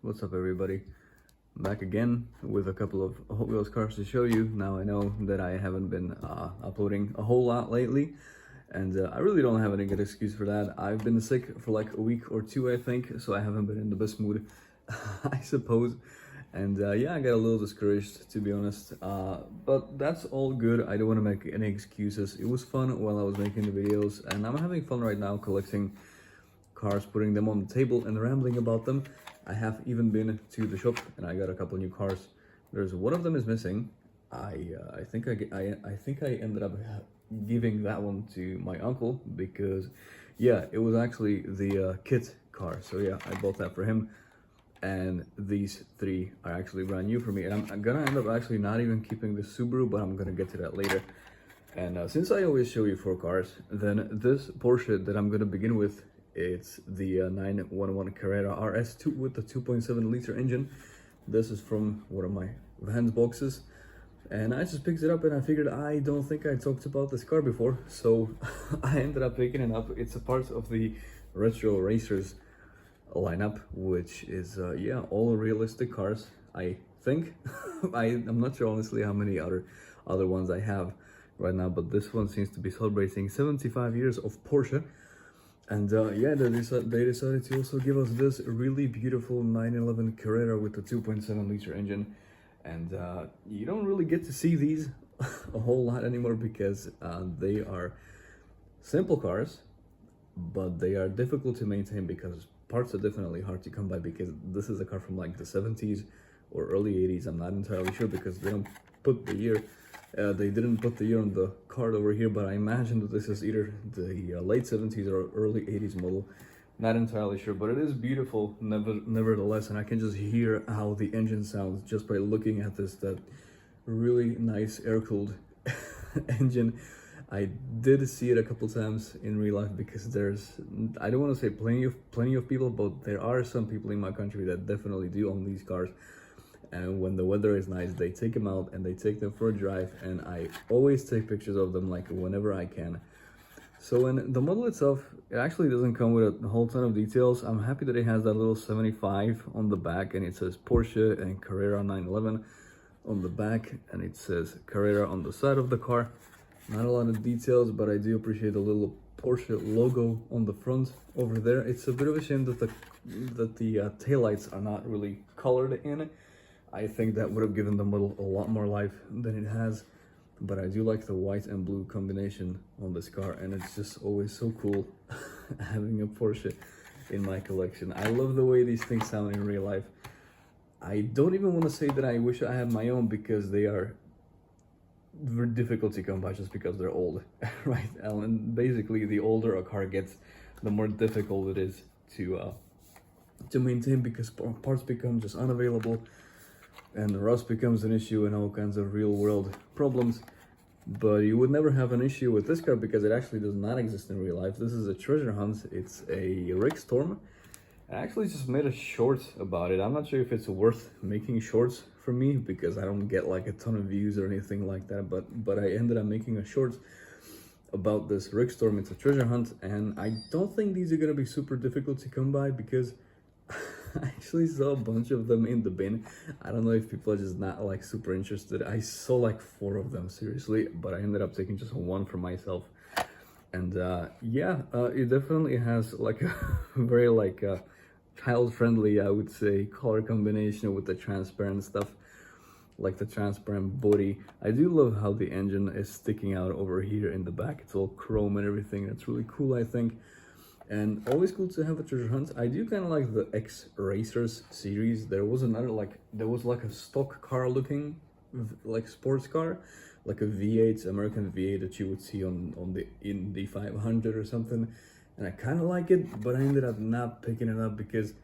What's up, everybody? Back again with a couple of Hot Wheels cars to show you. Now I know that I haven't been uploading a whole lot lately, and I really don't have any good excuse for that. I've been sick for like a week or two, I think, so I haven't been in the best mood, I suppose. And yeah, I got a little discouraged, to be honest, but that's all good. I don't want to make any excuses. It was fun while I was making the videos, and I'm having fun right now collecting cars, putting them on the table and rambling about them. I have even been to the shop and I got a couple new cars. There's one of them is missing. I think I ended up giving that one to my uncle because yeah, it was actually the kit car. So yeah, I bought that for him. And these three are actually brand new for me, and I'm gonna end up actually not even keeping the Subaru, but I'm gonna get to that later. And since I always show you 4 cars, then this Porsche that I'm gonna begin with, it's the 911 Carrera RS2 with the 2.7 liter engine. This is from one of my Vans boxes, and I just picked it up and I figured I don't think I talked about this car before, so I ended up picking it up. It's a part of the Retro Racers lineup, which is yeah, all realistic cars, I think. I'm not sure honestly how many other ones I have right now, but this one seems to be celebrating 75 years of Porsche. And yeah, they decided to also give us this really beautiful 911 Carrera with the 2.7 liter engine. And you don't really get to see these a whole lot anymore because they are simple cars, but they are difficult to maintain because parts are definitely hard to come by, because this is a car from like the 70s or early 80s. I'm not entirely sure because they don't put the year. They didn't put the year on the card over here, but I imagine that this is either the late 70s or early 80s model. Not entirely sure, but it is beautiful nevertheless, and I can just hear how the engine sounds just by looking at this, that really nice air-cooled engine. I did see it a couple times in real life because there's, I don't want to say plenty of people, but there are some people in my country that definitely do own these cars. And when the weather is nice, they take them out and they take them for a drive, and I always take pictures of them like whenever I can. So in the model itself, it actually doesn't come with a whole ton of details. I'm happy that it has that little 75 on the back, and it says Porsche and Carrera 911 on the back, and it says Carrera on the side of the car. Not a lot of details, but I do appreciate the little Porsche logo on the front over there. It's a bit of a shame that the taillights are not really colored in. I think that would have given the model a lot more life than it has, but I do like the white and blue combination on this car, and it's just always so cool having a Porsche in my collection. I love the way these things sound in real life. I don't even want to say that I wish I had my own, because they are very difficult to come by just because they're old, right? And basically, the older a car gets, the more difficult it is to maintain, because parts become just unavailable, and rust becomes an issue and all kinds of real world problems. But you would never have an issue with this car because it actually does not exist in real life. This is a treasure hunt. It's a Rick Storm. I actually just made a short about it. I'm not sure if it's worth making shorts for me because I don't get like a ton of views or anything like that, but I ended up making a short about this Rick Storm. It's a treasure hunt, and I don't think these are gonna be super difficult to come by because I actually saw a bunch of them in the bin. I don't know if people are just not like super interested. I saw like 4 of them, seriously, but I ended up taking just 1 for myself. And yeah, it definitely has like a very like child-friendly, I would say, color combination with the transparent stuff, like the transparent body. I do love how the engine is sticking out over here in the back. It's all chrome and everything. That's really cool, I think. And always cool to have a treasure hunt. I do kind of like the X Racers series. There was another there was like a stock car looking like sports car, like a V8, American V8 that you would see on the Indy 500 or something, and I kind of like it, but I ended up not picking it up because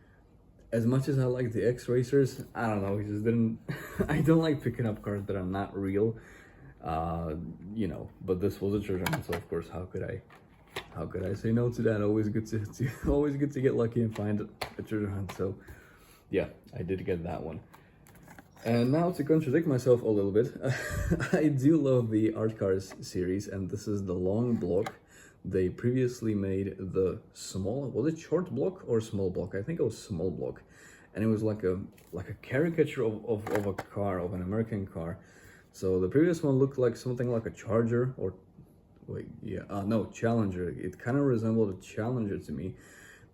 as much as I like the X Racers, I don't know, it just didn't I don't like picking up cars that are not real, you know. But this was a treasure hunt, so of course how could I say no to that? Always good to always good to get lucky and find a treasure hunt. So yeah, I did get that one. And now to contradict myself a little bit, I do love the Art Cars series, and this is the long block. They previously made the small, was it short block or small block? I think it was small block. and it was like a caricature of a car, of an American car. So the previous one looked like something like a Charger, or wait, yeah, no, Challenger. It kind of resembled a Challenger to me,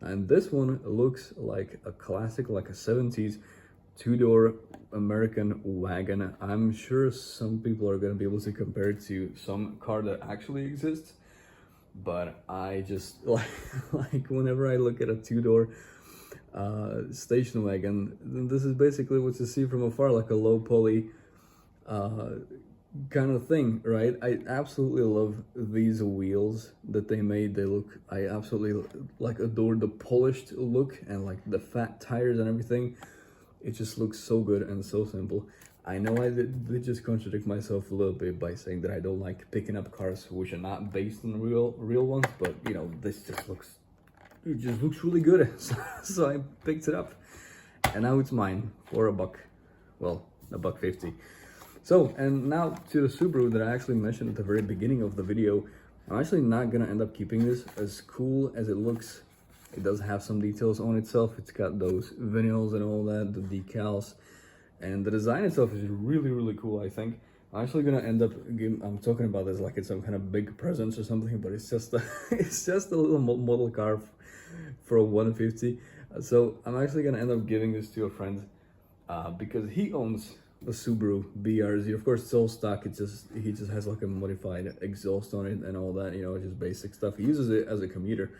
and this one looks like a classic, like a 70s two-door American wagon. I'm sure some people are gonna be able to compare it to some car that actually exists, but I just like whenever I look at a two-door station wagon, this is basically what you see from afar, like a low poly kind of thing, right? I absolutely love these wheels that they made. They look, I absolutely like adore the polished look and like the fat tires and everything. It just looks so good and so simple. I know I did just contradict myself a little bit by saying that I don't like picking up cars which are not based on real ones, but you know, this just looks, it just looks really good. So I picked it up, and now it's mine for $1. Well, $1.50. So, and now to the Subaru that I actually mentioned at the very beginning of the video. I'm actually not gonna end up keeping this. As cool as it looks, it does have some details on itself. It's got those vinyls and all that, the decals, and the design itself is really cool, I think. I'm actually gonna end up I'm talking about this like it's some kind of big presence or something, but it's just a, it's just a little model car for a 150. So I'm actually gonna end up giving this to a friend because he owns a Subaru BRZ. Of course, it's all stock. It's just, he just has like a modified exhaust on it and all that, you know, just basic stuff. He uses it as a commuter.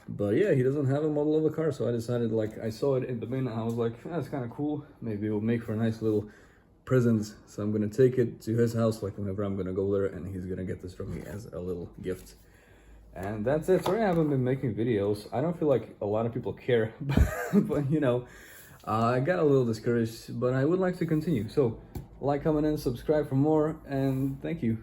But yeah, he doesn't have a model of a car, so I decided, like, I saw it in the bin and I was like, that's kind of cool. Maybe it will make for a nice little present. So I'm gonna take it to his house, like whenever I'm gonna go there, and he's gonna get this from me as a little gift. And that's it. Sorry I haven't been making videos. I don't feel like a lot of people care, but you know, I got a little discouraged, but I would like to continue. So like, comment, and subscribe for more, and thank you.